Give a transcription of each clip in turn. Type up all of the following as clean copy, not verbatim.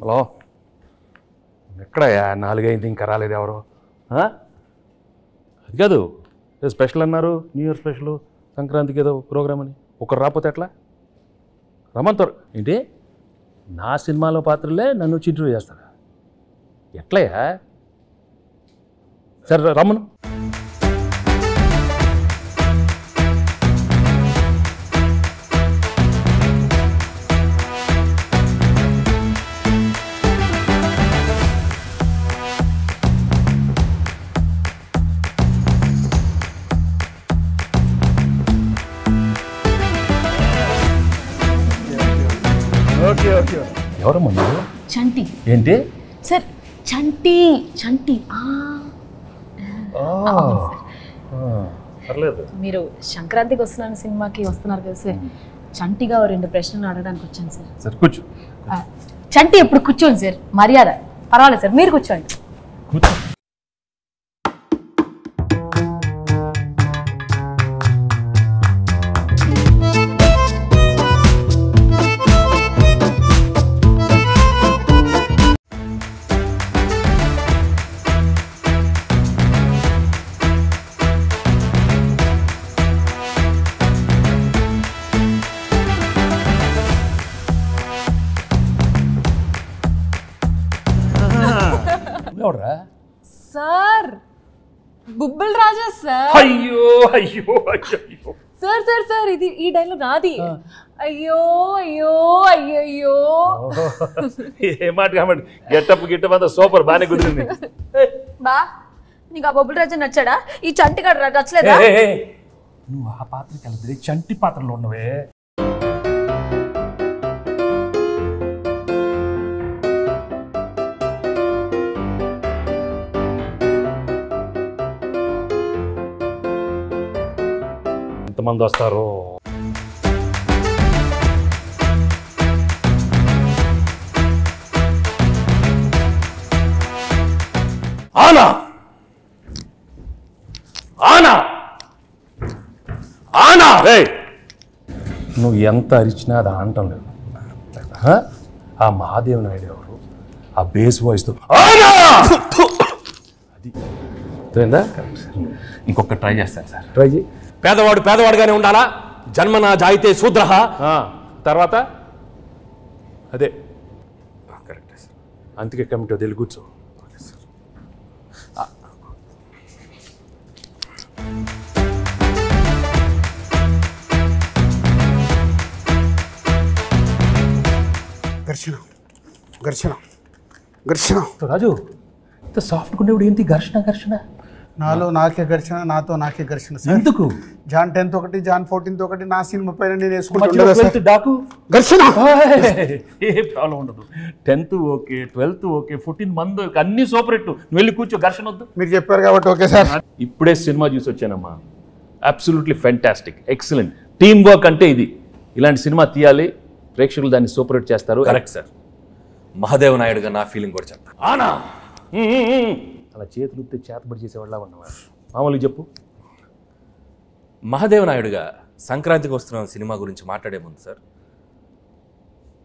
Hello, ఎక్కడయ్యా 4 అయింది ఇంకా రాలేదు ఎవరు? అది కాదు, ఏదో స్పెషల్ అన్నారు, న్యూ ఇయర్ స్పెషల్, సంక్రాంతికి ఏదో ప్రోగ్రామ్ అని. ఒకరు రాకపోతే ఎట్లా? రమ్మంటారు ఏంటి? నా సినిమాలో పాత్రలే నన్ను వచ్చి ఇంటర్వ్యూ చేస్తారా? ఎట్లయ్యా? సరే రమ్మను. Okay okay. ఎవరమ్మా మీరు? చంటి. ఏంటి సార్? చంటి. చంటి. పర్లేదు. మీరు సంక్రాంతికి వస్తున్నాను సినిమాకి వస్తున్నారు కదా సార్, చంటిగా 2 ప్రశ్నలు అడగడానికి వచ్చాను సార్. సరే కూర్చో. చంటి ఎప్పుడు కూర్చోండి సార్, మర్యాద. పర్వాలేదు సార్, మీరు కూర్చోండి. కూర్చో. ఎవరా సార్? బుబ్బుల్ రాజా సార్. అయ్యో అయ్యో అయ్యో సార్ సార్ సార్, ఇది ఈ డైలాగ్ నాది. అయ్యో అయ్యో అయ్యో. ఏ మాట కాబట్టి గెట్టప్ అంతా సూపర్, బాగానే కుదిరింది. బా, నీకు ఆ బొబ్బుల్ రాజా నచ్చాడా? ఈ చంటి గారు నచ్చలేదా? నువ్వు ఆ పాత్రకి వెళ్ళదు, చంటి పాత్రలో ఉన్నవే. ఎంతమంది వస్తారు? ఆనా ఆనా ఆనా. నువ్వు ఎంత అరిచినా అది ఆనటం లేదు. ఆ మహాదేవ్ నాయుడు ఎవరు? ఆ బేస్ వాయిస్తో ఆనా అది తెలిందా? ఇంకొక ట్రై చేస్తాను సార్. ట్రై చేయి. పేదవాడు పేదవాడుగానే ఉండాలా? జన్మనా జాయితే శూద్రః. తర్వాత అదే కరెక్టే సార్. అందుకే కమిటీ వదిలి కూర్చో. ఘర్షణ ఘర్షణ ఘర్షణ. రాజు, ఇంత సాఫ్ట్గా ఉండేవాడు ఏంటి ఘర్షణ ఘర్షణ? నాలో నాకే ఘర్షణ, నాతో నాకే ఘర్షణ. ఎందుకు? జాన్ 10th ఒకటి, జాన్ 14th ఒకటి నా సినిమా పైన నేను వేసుకుంటా. డాకు ఘర్షణ. ఏ ప్రాబ్లం ఉండదు. 10th ఓకే, 12th ఓకే, 14 మంది అన్ని సూపర్ హిట్. నువ్వు వెళ్ళి కూర్చో, ఘర్షణ వద్దు. మీరు చెప్పారు కాబట్టి ఓకే సార్. ఇప్పుడే సినిమా చూసి వచ్చానమ్మా. Absolutely fantastic, excellent. Team work అంటే ఇది. ఇలాంటి సినిమా తీయాలి, ప్రేక్షకులు దాన్ని సూపర్ హిట్ చేస్తారు. Correct sir. మహాదేవ్ నాయుడుగా నా ఫీలింగ్ కూడా చెప్తా. ఆనా అలా చేతులు చేతబడి చేసేవాళ్ళ ఉన్నవాడు. మామూలుగా చెప్పు. మహాదేవ్ నాయుడుగా సంక్రాంతికి వస్తున్న సినిమా గురించి మాట్లాడే ముందు సార్,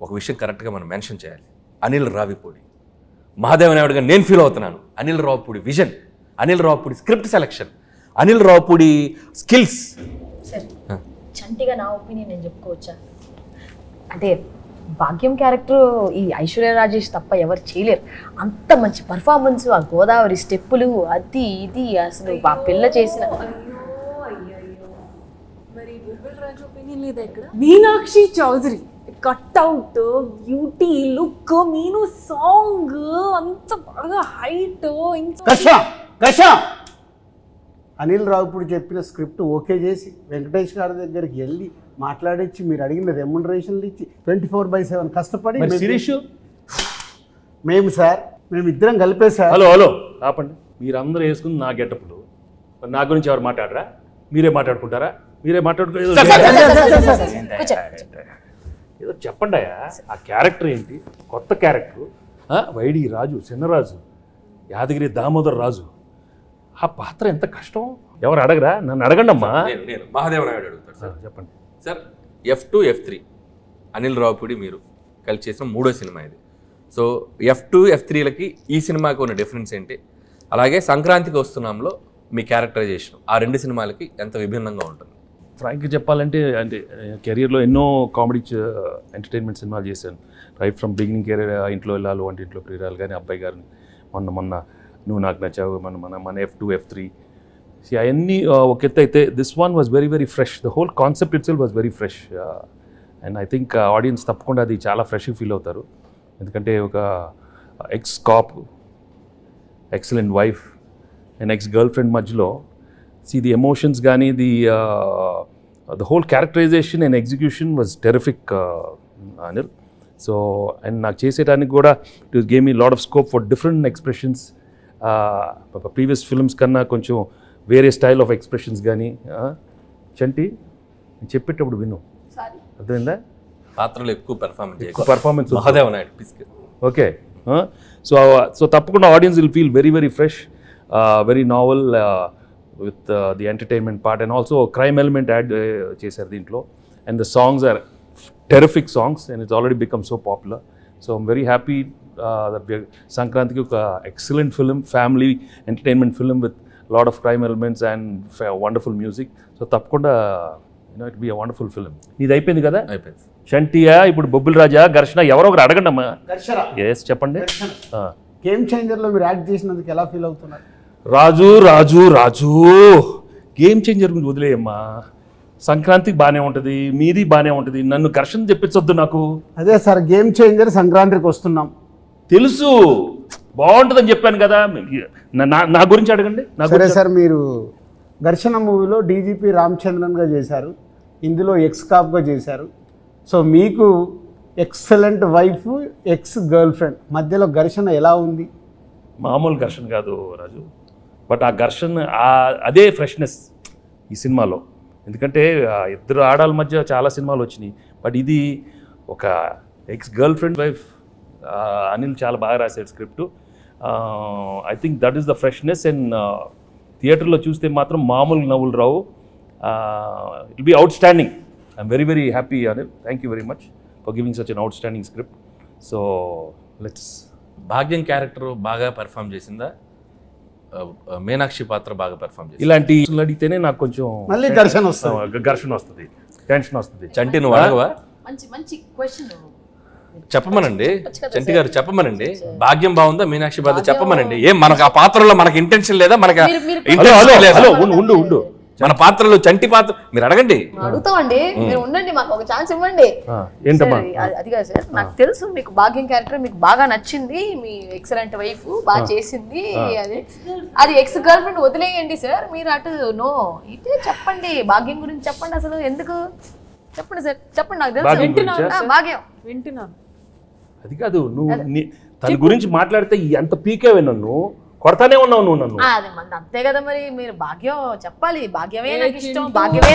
ఒక విషయం కరెక్ట్గా మనం మెన్షన్ చేయాలి. అనిల్ రావిపూడి. మహాదేవ్ నాయుడుగా నేను ఫీల్ అవుతున్నాను. Anil Ravipudi vision, Anil Ravipudi script selection, Anil Ravipudi skills. Sir, చంటిగా నా ఒపీనియన్ నేను చెప్పుకోవచ్చా? అంటే భాగ్యం క్యారెక్టర్ ఈ ఐశ్వర్య రాజేష్ తప్ప ఎవరు చేయలేరు. అంత మంచి పర్ఫార్మెన్స్, ఆ గోదావరి స్టెప్పులు, అది ఇది అసలు ఆ పిల్ల చేసిన. Meenakshi Chaudhary cutout, beauty, look, Meenu song అంత బాగా హైట్. అనిల్ రావిపూడి చెప్పిన స్క్రిప్ట్ ఓకే చేసి వెంకటేష్ గారి దగ్గరికి వెళ్ళి మాట్లాడించి మీరు అడిగిన రెమ్యునరేషన్లు ఇచ్చి 24/7 కష్టపడి మేము సార్, మేము ఇద్దరం కలిపే సార్. హలో హలో ఆపండి. మీరందరూ వేసుకుని నా గెటప్లు, నా గురించి ఎవరు మాట్లాడరా? మీరే మాట్లాడుకుంటారా? మీరే ఏదో చెప్పండి అయ్యా. ఆ క్యారెక్టర్ ఏంటి? కొత్త క్యారెక్టర్. వైడి రాజు, చిన్నరాజు, యాదగిరి దామోదర్ రాజు. ఆ పాత్ర ఎంత కష్టం. ఎవరు అడగరా? నన్ను అడగండి అమ్మా. నేను మహాదేవ్ నాయుడు అడుగుతాను సార్. చెప్పండి sir. F2, F3 Anil Ravipudi మీరు కలిసి చేసిన 3వ సినిమా ఇది. సో F2 F3లకి ఈ సినిమాకి ఉన్న డిఫరెన్స్ ఏంటి, అలాగే సంక్రాంతికి వస్తున్నాంలో మీ క్యారెక్టరైజేషన్ ఆ 2 సినిమాలకి ఎంత విభిన్నంగా ఉంటుంది? ఫ్రాంక్గా చెప్పాలంటే అంటే కెరియర్లో ఎన్నో కామెడీ ఎంటర్టైన్మెంట్ సినిమాలు చేశాను. రైట్ ఫ్రమ్ బిగినింగ్ కెరీర్, ఇంట్లో వెళ్ళాలి, వంటింట్లో ప్రియురాలు కానీ, అబ్బాయి గారిని, మొన్న నువ్వు నాకు నచ్చావు, మన F2 F3 అవన్నీ ఒక ఎత్తు అయితే this one was very very fresh. The whole concept it self was very fresh and I think audience తప్పకుండా అది చాలా ఫ్రెష్గా ఫీల్ అవుతారు. ఎందుకంటే ఒక X cap, excellent wife and ex girl friend మధ్యలో ది ఎమోషన్స్ కానీ the whole characterization and execution was terrific, Anil. So and నాకు చేసేటానికి కూడా it gave me a lot of scope for different expressions. Previous films కన్నా కొంచెం వేరే style of expressions కానీ. చంటి చెప్పేటప్పుడు విను, అర్థమైందా? పాత్రలు ఎక్కువ పర్ఫార్మెన్స్ మహాదేవ నాయుడు పిస్క్. ఓకే, సో తప్పకుండా audience will feel very very fresh, very novel with the entertainment part and also a crime element add చేశారు దీంట్లో. And the songs are terrific songs and it's already become so popular. So I'm very happy that we are సంక్రాంతికి ఒక excellent film, family entertainment film with a lot of crime elements and wonderful music. So తప్పకుండా it will be a wonderful film. ఇది అయిపోయింది కదా? అయిపోయింది. చంటియా, ఇప్పుడు బొబ్బిల్ రాజా, ఘర్షణ, ఎవరో ఒకరు అడగండి అమ్మా. ఎస్ చెప్పండి. గేమ్ చేంజర్లో మీరు యాక్ట్ చేసినందుకు ఎలా ఫీల్ అవుతున్నారు? రాజు రాజు రాజు గేమ్ చేంజర్ గురించి వదిలేయమ్మా. సంక్రాంతికి బాగానే ఉంటుంది, మీది బాగానే ఉంటుంది, నన్ను ఘర్షణ చెప్పించొద్దు నాకు. అదే సార్, గేమ్ చేంజర్ సంక్రాంతికి వస్తున్నాం తెలుసు, బాగుంటుందని చెప్పాను కదా. నా గురించి అడగండి. సరే సార్, మీరు ఘర్షణ మూవీలో డీజీపీ రామచంద్రన్గా చేశారు, ఇందులో ఎక్స్ కాప్గా చేశారు. సో మీకు excellent wife, ex girl friend మధ్యలో ఘర్షణ ఎలా ఉంది? మామూలు ఘర్షణ కాదు రాజు, బట్ ఆ ఘర్షణ అదే ఫ్రెష్నెస్ ఈ సినిమాలో. ఎందుకంటే ఇద్దరు ఆడాల మధ్య చాలా సినిమాలు వచ్చినాయి, బట్ ఇది ఒక ex girl friend wife. Anil చాలా బాగా రాశాడు script. I think that is the freshness. And థియేటర్లో చూస్తే మాత్రం మామూలు నవ్వులు రావు. It will be outstanding. I'm very very happy Anil. Thank you very much for giving such an outstanding script. So let's. Bhagyam character బాగా perform చేసిందా, మీనాక్షి పాత్ర బాగా పెర్ఫామ్ చేసింది? ఇలాంటి అడిగితేనే నాకు కొంచెం మళ్ళీ ఘర్షణ వస్తుంది, టెన్షన్ వస్తుంది. చంటి నువ్వు అడగవా? మంచి క్వశ్చన్ చెప్పమనండి, చంటి గారు చెప్పమనండి. భాగ్యం బాగుందా, మీనాక్షి పాత్ర చెప్పమనండి. ఏం మనకు ఆ పాత్రలో మనకి ఇంటెన్షన్ లేదా? మనకు ఉండు మన పాత్రలో చంటి పాత్ర మీరు అడగండి. అడుగుతామండి, మీరు ఉండండి, మాకు ఒక ఛాన్స్ ఇవ్వండి. అది కాదు సార్, నాకు తెలుసు మీకు భాగ్యం క్యారెక్టర్ మీకు బాగా నచ్చింది, మీ ఎక్సలెంట్ వైఫ్ బాగా చేసింది, అది ఎక్స్ గర్ల్ ఫ్రెండ్ వదిలేయండి సార్. మీరు అటు నో ఇటే చెప్పండి, భాగ్యం గురించి చెప్పండి. అసలు ఎందుకు చెప్పండి సార్, చెప్పండి. నాకు తెలుసు భాగ్యం వింటున్నాను. అది కాదు, నువ్వు తన గురించి మాట్లాడితే ఎంత పీకేవే, నన్ను కొడతానే ఉన్నావు నువ్వు నన్ను. అది మంది అంతే కదా మరి. మీరు భాగ్యం చెప్పాలి, భాగ్యమే నాకు ఇష్టం, భాగ్యమే.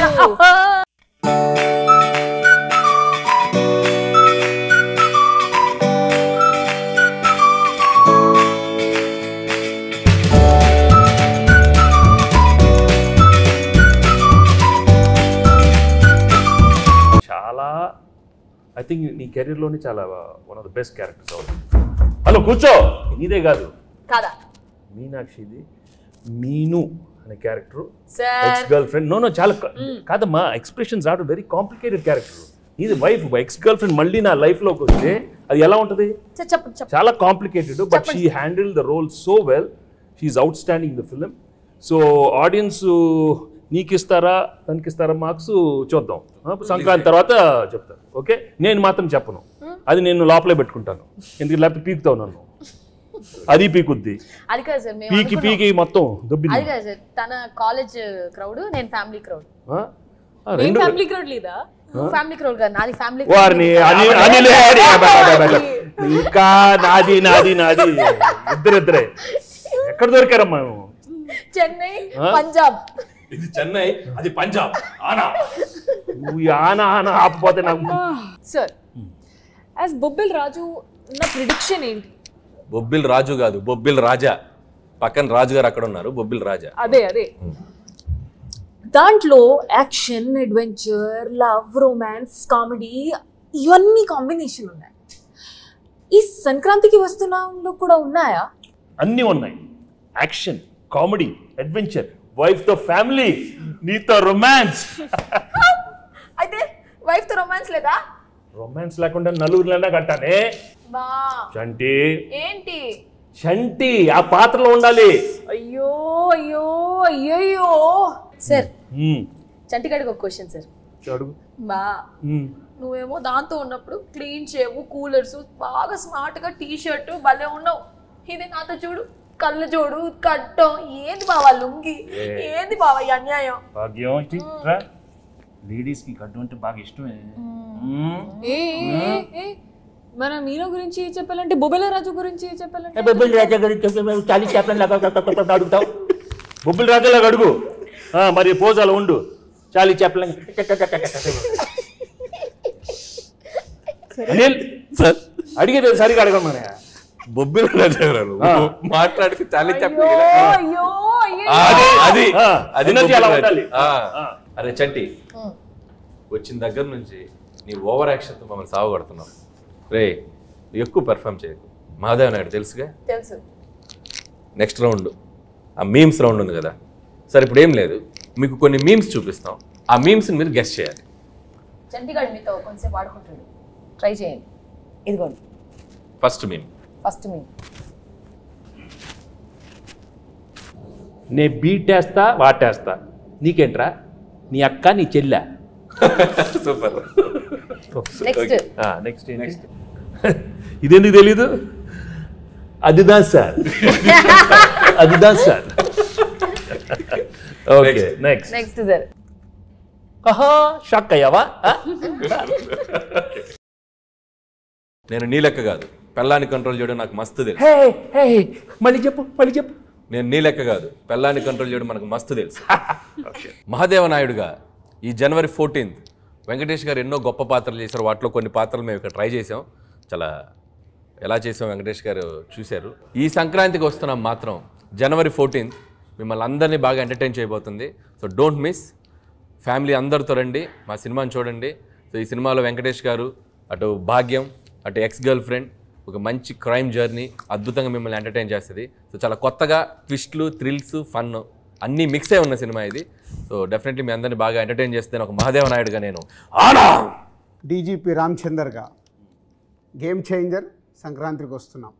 చాలా ఐ థింక్ నీ కెరీర్లోనే చాలా one of the best characters అవుతుంది. హలో కూర్చో, నీదే కాదు కాదా మీనాక్షిది. మీను అనే character ex girl friend. No చాలా కాదమ్మా, expressions are very complicated character. ఇది వైఫ్, ఎక్స్ గర్ల్ ఫ్రెండ్ మళ్ళీ నా లైఫ్లోకి వస్తే అది ఎలా ఉంటుంది? చాలా complicated, but she handle the role so well. She's outstanding the film. So audience నీకు ఇస్తారా తనకి ఇస్తారా మార్క్స్ చూద్దాం, సంక్రాంతి తర్వాత చెప్తాను. ఓకే, నేను మాత్రం చెప్పను, అది నేను లోపలే పెట్టుకుంటాను. ఎందుకు లేకపోతే పీకుతావు నన్ను, అది పీకుద్ది. అది కాదు సార్, పీకి మొత్తం అది కాదు సార్, తన కాలేజ్ క్రౌడ్, నేను ఫ్యామిలీ క్రౌడ్. ఫ్యామిలీ క్రౌడ్ లేదా? ఫ్యామిలీ క్రౌడ్ కాదు, నాది ఫ్యామిలీ. వారిని ఇంకా నాది నాది నాది ఇద్దరిద్దరే. ఎక్కడ దొరికారమ్మా? చెన్నై, పంజాబ్. ఇది చెన్నై, అది పంజాబ్. నువ్వు ఆనా ఆనా ఆపపోతే నాకు. సార్, యాజ్ బొబ్బిల్ రాజు నా ప్రిడిక్షన్ ఏంటి? బొబ్బిల్ రాజు కాదు, బొబ్బిల్ రాజా. పక్కన రాజు గారు అక్కడ ఉన్నారు, బొబ్బిల్ రాజా. అదే దాంట్లో action, adventure, love, romance, comedy ఇవన్నీ కాంబినేషన్ ఉన్నాయి. ఈ సంక్రాంతికి వస్తున్నాంలో కూడా ఉన్నాయా? అన్నీ ఉన్నాయి. యాక్షన్, కామెడీ, అడ్వెంచర్, వైఫ్ తో ఫ్యామిలీ, నీతో రొమాన్స్. అయితే వైఫ్ తో రొమాన్స్ లేదా? రొమాన్స్ లేకుండా నలుగురిలోనే కట్టానే. బా చంటి ఏంటి? చంటి ఆ పాత్రలో ఉండాలి. అయ్యో అయ్యో అయ్యో సార్, చంటిగాడికి ఒక క్వశ్చన్ సార్. అడుగు. బా నువ్వేమో దాంతో ఉన్నప్పుడు క్లీన్ షేవ్, కూలర్స్, బాగా స్మార్ట్ గా టీ షర్ట్ భలే ఉన్నావు. ఇది నాతో చూడు, కళ్ళు చూడు, కట్టం. ఏంది బావా లుంగి? ఏంది బావా ఈ అన్యాయం? భాగ్యం లేడీస్ కి కట్టు అంటే బాగా ఇష్టమే. మన మీనో గురించి చెప్పాలంటే బొబ్బిల రాజు గురించి చెప్పాలంటే బొబ్బిల్ రాజా గురించి చాలీ చేపలు అడుగుతావు. బొబ్బిల్ రాజాలాగా అడుగు. మరి పోజాలు ఉండు. చాలీ చేపలు అనిల్ సార్ అడిగేది సరిగా అడగమనే. బొబ్బిల రాజా గారు మాట్లాడితే చాలా చెప్పలేదు. అయ్యో అది ఎనర్జీ అలా ఉండాలి. అరే చంటి, వచ్చిన దగ్గర నుంచి నీ ఓవర్ యాక్షన్తో మమ్మల్ని సాగుపడుతున్నావు. రే ఎక్కువ పెర్ఫామ్ చేయకు. మహాదేవ్ నాయుడు తెలుసుగా. తెలుసు. నెక్స్ట్ రౌండ్ ఆ మీమ్స్ రౌండ్ ఉంది కదా. సరే ఇప్పుడు ఏం లేదు, మీకు కొన్ని మీమ్స్ చూపిస్తాం. ఆ మీమ్స్ని మీరు గెస్ట్ చేయాలి. చంటిగాడు మీతో కొంచెం వాడుకుంటాడు, ట్రై చేయండి. ఇదిగోండి ఫస్ట్ మీమ్. ఫస్ట్ మీ నే బీటేస్తా వాటేస్తా, నీకేంట్రా? నీ అక్క నీ చెల్లె. సూపర్. నెక్స్ట్ నెక్స్ట్ ఇదెందుకు తెలీదు? అదిదా సార్, అదిదా sir. Okay next. Next sir. ఆహా షాక్ అయ్యావా? నేను నీ లెక్క కాదు, పెళ్ళాన్ని కంట్రోల్ చేయడం నాకు మస్తు తెలుసు. మళ్ళీ చెప్పు, మళ్ళీ చెప్పు. నేను నీ లెక్క కాదు, పెళ్ళాన్ని కంట్రోల్ చేయడం మనకు మస్తు తెలుసు. మహాదేవ నాయుడుగా ఈ జనవరి 14th వెంకటేష్ గారు ఎన్నో గొప్ప పాత్రలు చేశారు. వాటిలో కొన్ని పాత్రలు మేము ఇక్కడ ట్రై చేసాం. చాలా ఎలా చేసాం వెంకటేష్ గారు చూశారు. ఈ సంక్రాంతికి వస్తున్నాం మాత్రం జనవరి 14th మిమ్మల్ని అందరినీ బాగా ఎంటర్టైన్ చేయబోతుంది. So don't miss. ఫ్యామిలీ అందరితో రండి, మా సినిమాని చూడండి. సో ఈ సినిమాలో వెంకటేష్ గారు, అటు భాగ్యం, అటు ఎక్స్ గర్ల్ ఫ్రెండ్, ఒక మంచి క్రైమ్ జర్నీ అద్భుతంగా మిమ్మల్ని ఎంటర్టైన్ చేస్తుంది. సో చాలా కొత్తగా ట్విస్ట్లు, థ్రిల్స్, ఫన్ అన్నీ మిక్స్ అయి ఉన్న సినిమా ఇది. సో డెఫినెట్లీ మీ అందరినీ బాగా ఎంటర్టైన్ చేస్తే ఒక మహాదేవ నాయుడుగా నేను డీజీపీ రామచందర్గా గేమ్ చేంజర్ సంక్రాంతికి వస్తున్నాం.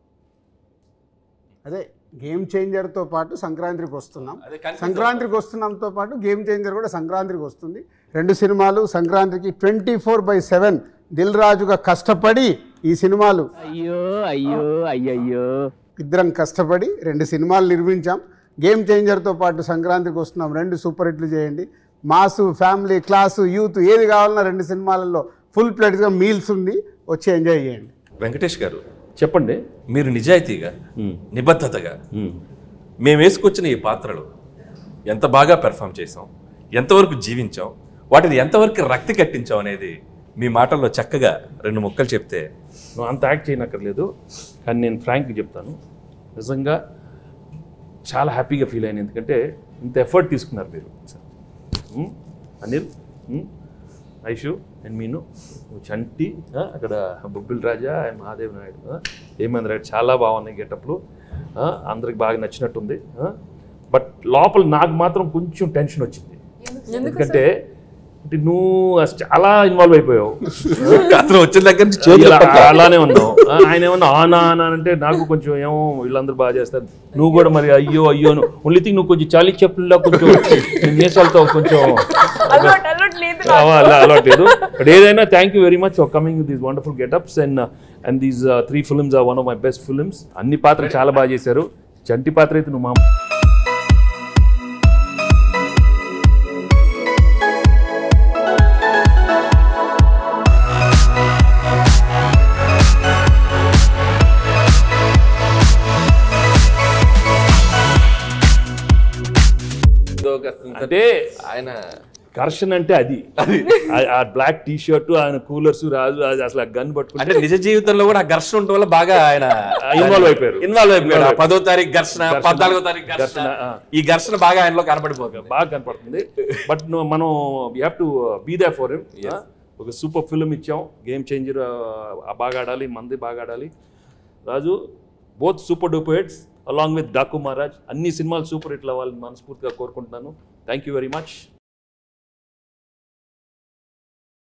అదే గేమ్ చేంజర్తో పాటు సంక్రాంతికి వస్తున్నాం. సంక్రాంతికి వస్తున్నాంతో పాటు గేమ్ చేంజర్ కూడా సంక్రాంతికి వస్తుంది. రెండు సినిమాలు సంక్రాంతికి 24/7 దిల్ రాజుగా కష్టపడి ఈ సినిమాలు ఇద్దరం కష్టపడి 2 సినిమాలు నిర్మించాం. గేమ్ చేంజర్తో పాటు సంక్రాంతికి వస్తున్నాం. 2 సూపర్ హిట్లు చేయండి. మాసు, ఫ్యామిలీ, క్లాసు, యూత్ ఏది కావాలన్నా 2 సినిమాలలో ఫుల్ ప్లేట్గా మీల్స్ ఉంది. వచ్చి ఎంజాయ్ చేయండి. వెంకటేష్ గారు చెప్పండి. మీరు నిజాయితీగా, నిబద్ధతగా మేము వేసుకొచ్చిన ఈ పాత్రలు ఎంత బాగా పెర్ఫామ్ చేసాం, ఎంతవరకు జీవించాం, వాటిని ఎంతవరకు రక్తి కట్టించాం అనేది మీ మాటల్లో చక్కగా 2 ముక్కలు చెప్తే. నువ్వు అంత యాక్ట్ చేయనక్కర్లేదు, కానీ నేను ఫ్రాంక్గా చెప్తాను. నిజంగా చాలా హ్యాపీగా ఫీల్ అయ్యాను. ఎందుకంటే ఇంత ఎఫర్ట్ తీసుకున్నారు మీరు. అనిల్, ఐషు అండ్ మీను, చంటి, అక్కడ బొబ్బిల్ రాజా అండ్ మహాదేవ్ నాయుడు, హేమంత్ రాయుడు చాలా బాగున్నాయి గెటప్లు. అందరికి బాగా నచ్చినట్టుంది. బట్ లోపల నాకు మాత్రం కొంచెం టెన్షన్ వచ్చింది. ఎందుకంటే నువ్వు చాలా ఇన్వాల్వ్ అయిపోయావు. వచ్చిన దగ్గర నుంచి అలానే ఉన్నావు. ఆయన ఏమన్నా ఆనా ఆనా అంటే నాకు కొంచెం ఏమో వీళ్ళందరూ బాగా చేస్తారు, నువ్వు కూడా మరి అయ్యో అయ్యో ఓన్లీ థింగ్ నువ్వు కొంచెం చాలీ చెప్పుల్లో కొంచెం నేసాలతో కొంచెం అలవాట్లేదు. బట్ ఏదైనా thank you very much for coming with these wonderful getups and these 3 films are one of my best films. అన్ని పాత్రలు చాలా బాగా చేశారు. చంటి పాత్ర అయితే నువ్వు అంటే ఆయన ఘర్షణ అంటే అది ఆ బ్లాక్ టీ షర్ట్, ఆయన కూలర్స్ రాజు, అసలు ఆ గన్ పట్టుకుంటే అంటే నిజ జీవితంలో కూడా ఆ ఘర్షణ ఉండటం వల్ల బాగా ఆయన ఇన్వాల్వ్ అయిపోయారు. 10వ తారీఖు ఘర్షణ, 14వ తారీఖు ఘర్షణ, ఈ ఘర్షణ బాగా ఆయనలో కనపడిపోతుంది, బాగా కనపడుతుంది. బట్ మనం we have to be there for him. ఒక సూపర్ ఫిల్మ్ ఇచ్చాం, గేమ్ చేంజర్ బాగా ఆడాలి, మంది బాగా ఆడాలి. Raju both super duper hits along with Daku Maharaj. అన్ని సినిమాలు సూపర్ హిట్లు అవ్వాలని మనస్ఫూర్తిగా కోరుకుంటున్నాను. Thank you very much.